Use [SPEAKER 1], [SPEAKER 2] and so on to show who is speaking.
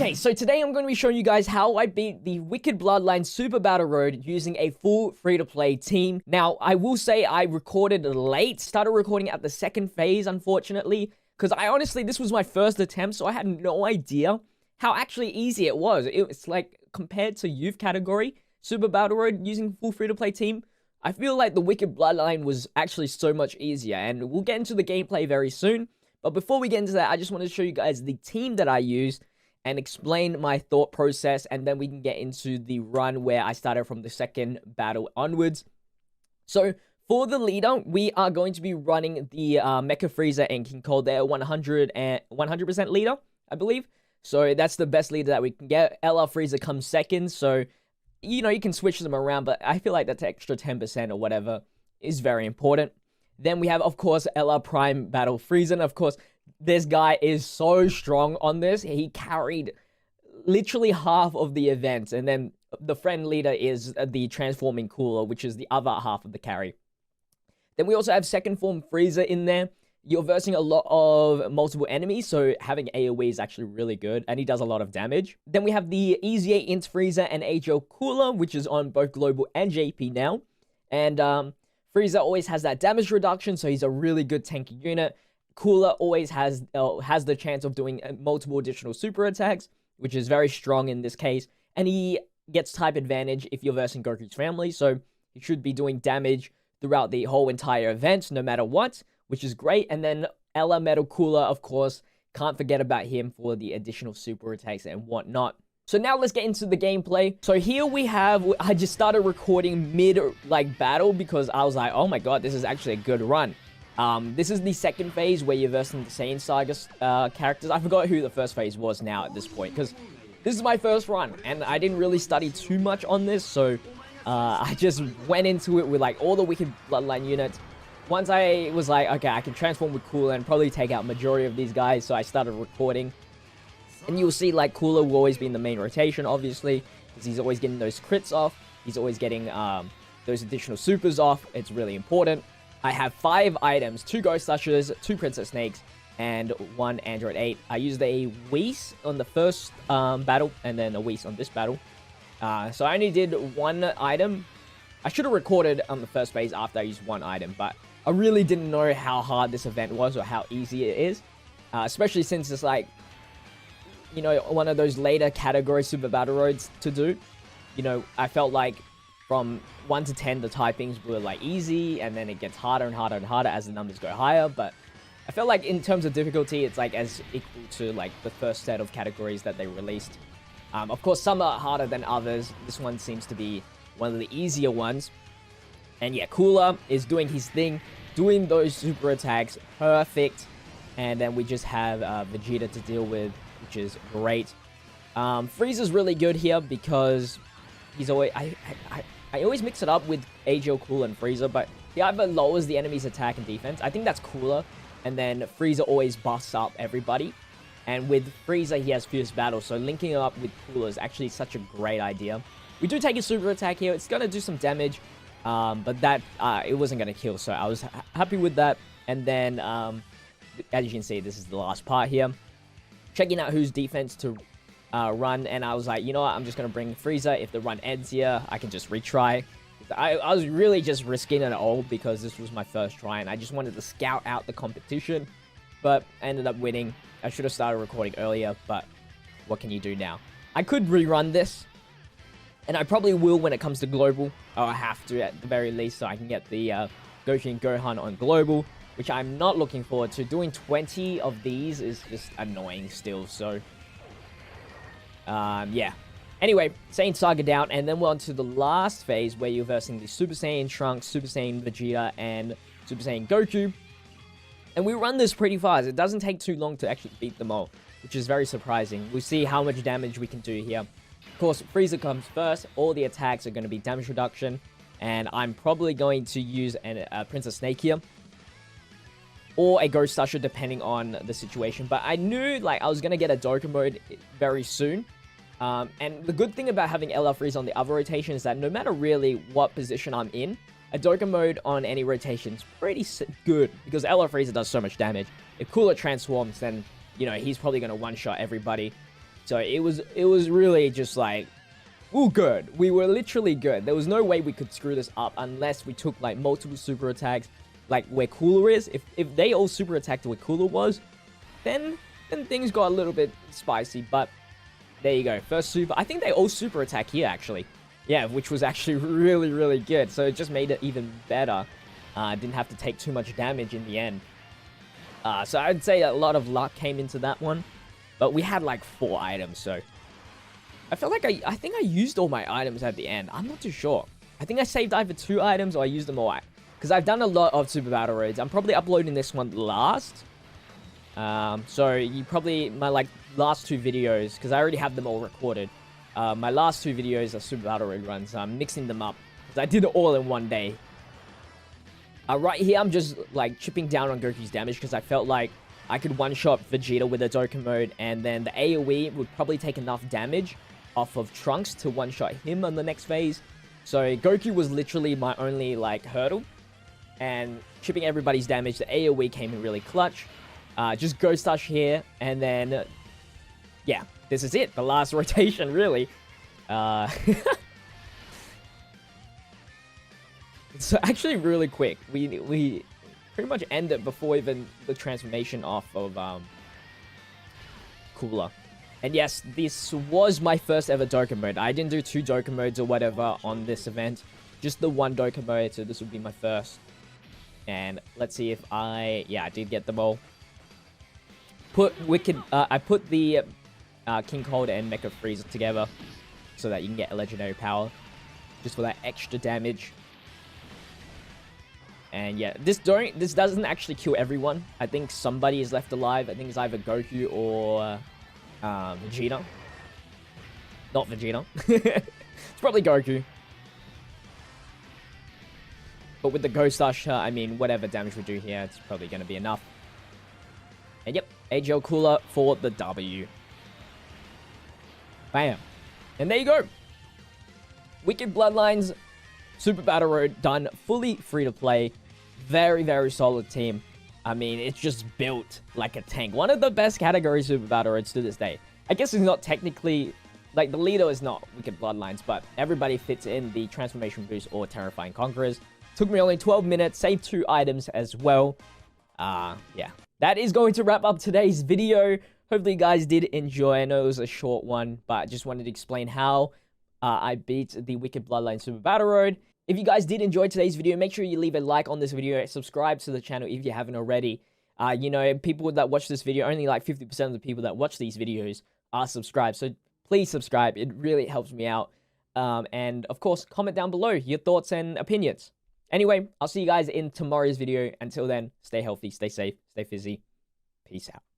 [SPEAKER 1] Okay, so today I'm going to be showing you guys how I beat the Wicked Bloodline Super Battle Road using a full free-to-play team. Now, I will say I recorded late, started recording at the second phase, unfortunately, because this was my first attempt, so I had no idea how actually easy it was. It's like, compared to youth category, Super Battle Road using full free-to-play team, I feel like the Wicked Bloodline was actually so much easier, and we'll get into the gameplay very soon. But before we get into that, I just want to show you guys the team that I used and explain my thought process, and then we can get into the run where I started from the second battle onwards. So, for the leader, we are going to be running the Mecha Frieza and King Cold. They're 100% leader, I believe. So, that's the best leader that we can get. LR Frieza comes second, so, you know, you can switch them around, but I feel like that extra 10% or whatever is very important. Then we have, of course, LR Prime Battle Frieza, and of course, this guy is so strong on this. He carried literally half of the event. And then the friend leader is the Transforming Cooler, which is the other half of the carry. Then we also have Second Form Frieza in there. You're versing a lot of multiple enemies, so having AoE is actually really good, and he does a lot of damage. Then we have the Easy 8 Int Frieza and HO Cooler, which is on both Global and JP now. And Frieza always has that damage reduction, so he's a really good tanky unit. Cooler always has the chance of doing multiple additional super attacks, which is very strong in this case. And he gets type advantage if you're versing Goku's family, so he should be doing damage throughout the whole entire event, no matter what, which is great. And then Ella Metal Cooler, of course, can't forget about him for the additional super attacks and whatnot. So now let's get into the gameplay. So here we have, I just started recording mid, battle because I was like, oh my god, this is actually a good run. This is the second phase where you're versing the Saiyan Saga characters. I forgot who the first phase was now at this point, because this is my first run, and I didn't really study too much on this, so I just went into it with all the Wicked Bloodline units. Once I was like, okay, I can transform with Cooler and probably take out majority of these guys, so I started recording. And you'll see, Cooler will always be in the main rotation, obviously, because he's always getting those crits off. He's always getting those additional supers off. It's really important. I have 5 items, 2 Ghost Ushers, 2 Princess Snakes, and 1 Android 8. I used a Whis on the first battle, and then a Whis on this battle. So I only did 1 item. I should have recorded on the first phase after I used 1 item, but I really didn't know how hard this event was or how easy it is. Especially since it's you know, one of those later category Super Battle Roads to do. You know, I felt like from 1 to 10, the typings were easy, and then it gets harder and harder and harder as the numbers go higher. But I felt like in terms of difficulty, it's as equal to the first set of categories that they released. Of course, some are harder than others. This one seems to be one of the easier ones. And yeah, Cooler is doing his thing, doing those super attacks, perfect. And then we just have Vegeta to deal with, which is great. Frieza's really good here because he's always... I always mix it up with HO Cooler and Frieza, but he either lowers the enemy's attack and defense. I think that's Cooler, and then Frieza always busts up everybody. And with Frieza, he has Fierce Battle, so linking it up with Cooler is actually such a great idea. We do take a super attack here. It's going to do some damage, but that it wasn't going to kill, so I was happy with that. And then, as you can see, this is the last part here. Checking out whose defense to run, and I was like, you know what, I'm just going to bring Frieza. If the run ends here, I can just retry. I was really just risking it all because this was my first try, and I just wanted to scout out the competition, but I ended up winning. I should have started recording earlier, but what can you do now? I could rerun this, and I probably will when it comes to Global. Or I have to at the very least, so I can get the Goku and Gohan on Global, which I'm not looking forward to. Doing 20 of these is just annoying still, so... yeah. Anyway, Saiyan Saga down, and then we're on to the last phase where you're versing the Super Saiyan Trunks, Super Saiyan Vegeta, and Super Saiyan Goku. And we run this pretty fast. It doesn't take too long to actually beat them all, which is very surprising. We'll see how much damage we can do here. Of course, Frieza comes first. All the attacks are going to be damage reduction, and I'm probably going to use a Princess Snake here, or a Ghost Usher, depending on the situation. But I knew, I was going to get a Dokkan mode very soon. And the good thing about having LR Frieza on the other rotation is that no matter really what position I'm in, a Dokkan mode on any rotation is pretty good, because LR Frieza does so much damage. If Cooler transforms, then, you know, he's probably going to one-shot everybody. So it was really just like, we were good. We were literally good. There was no way we could screw this up unless we took like multiple super attacks, like where Cooler is. If they all super attacked where Cooler was, then things got a little bit spicy. But there you go. First super. I think they all super attack here actually. Yeah, which was actually really, really good. So it just made it even better. Didn't have to take too much damage in the end. So I'd say a lot of luck came into that one. But we had like 4 items, so I felt like I think I used all my items at the end. I'm not too sure. I think I saved either 2 items or I used them all. Because I've done a lot of Super Battle Roads. I'm probably uploading this one last. So you probably, my like last 2 videos, because I already have them all recorded. My last 2 videos are Super Battle Road runs. I'm mixing them up. Because I did it all in one day. Right here, I'm just like chipping down on Goku's damage because I felt like I could one-shot Vegeta with a Dokkan mode, and then the AoE would probably take enough damage off of Trunks to one-shot him on the next phase. So Goku was literally my only like hurdle, and chipping everybody's damage, the AoE came in really clutch. Just Ghost Touch here, and then yeah, this is it. The last rotation, really. It's actually really quick. We pretty much end it before even the transformation off of Cooler. And yes, this was my first ever Dokkan mode. I didn't do 2 Dokkan modes or whatever on this event. Just the 1 Dokkan mode, so this would be my first. And let's see if I did get them all. I put the King Cold and Mecha Freezer together so that you can get a legendary power. Just for that extra damage. And yeah, this doesn't actually kill everyone. I think somebody is left alive. I think it's either Goku or Vegeta. Not Vegeta. It's probably Goku. But with the Ghost Usher, I mean, whatever damage we do here, it's probably going to be enough. And yep, AGL Cooler for the W. Bam. And there you go. Wicked Bloodlines Super Battle Road done, fully free to play. Very, very solid team. I mean, it's just built like a tank. One of the best category Super Battle Roads to this day. I guess it's not technically, like the leader is not Wicked Bloodlines, but everybody fits in the Transformation Boost or Terrifying Conquerors. Took me only 12 minutes, saved 2 items as well. Yeah. That is going to wrap up today's video. Hopefully you guys did enjoy. I know it was a short one, but I just wanted to explain how I beat the Wicked Bloodline Super Battle Road. If you guys did enjoy today's video, make sure you leave a like on this video, subscribe to the channel if you haven't already. You know, people that watch this video, only like 50% of the people that watch these videos are subscribed. So please subscribe. It really helps me out. And of course, comment down below your thoughts and opinions. Anyway, I'll see you guys in tomorrow's video. Until then, stay healthy, stay safe, stay fizzy. Peace out.